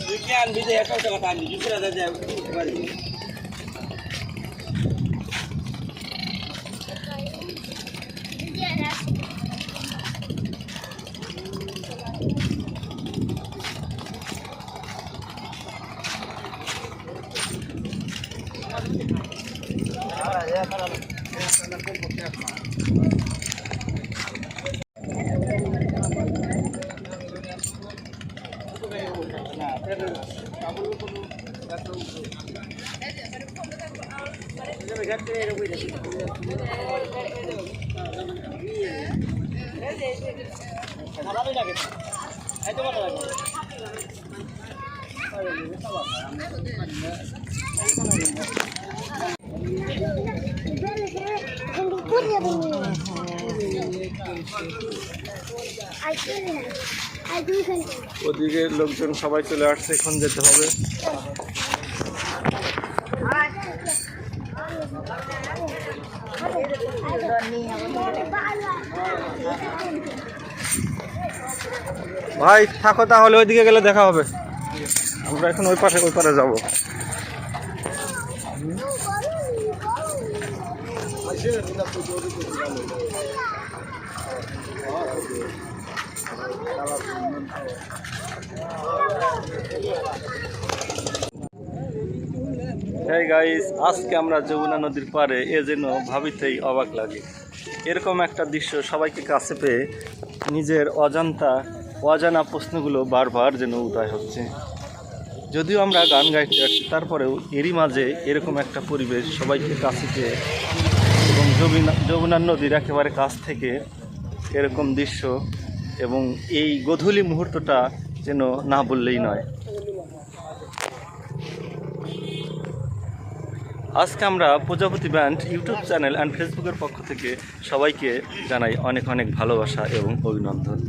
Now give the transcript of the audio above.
Weekend bisa kau cakap ni, justru ada jam. ওদিকে লোকজন সবাই চলে আসছে, এখন যেতে হবে। ভাই থাকো তাহলে, ওইদিকে গেলে দেখা হবে। আমরা এখন ওই পারে যাবো। হেই গাইস, আজকে আমরা যমুনা নদীর পাড়ে, এ যেন ভাবিতেই অবাক লাগে। এরকম একটা দৃশ্য সবাইকে কাছে পেয়ে নিজের অজানা প্রশ্নগুলো বারবার যেন উদয় হচ্ছে। যদিও আমরা গান গাইতে আসছি, তারপরেও এরই মাঝে এরকম একটা পরিবেশ সবাইকে কাছে পেয়ে এবং যমুনা নদীর একেবারে কাছ থেকে এরকম দৃশ্য এবং এই গোধূলি মুহূর্তটা যেন না বললেই নয়। আজকে আমরা প্রজাপতি ব্যান্ড ইউটিউব চ্যানেল অ্যান্ড ফেসবুকের পক্ষ থেকে সবাইকে জানাই অনেক অনেক ভালোবাসা এবং অভিনন্দন।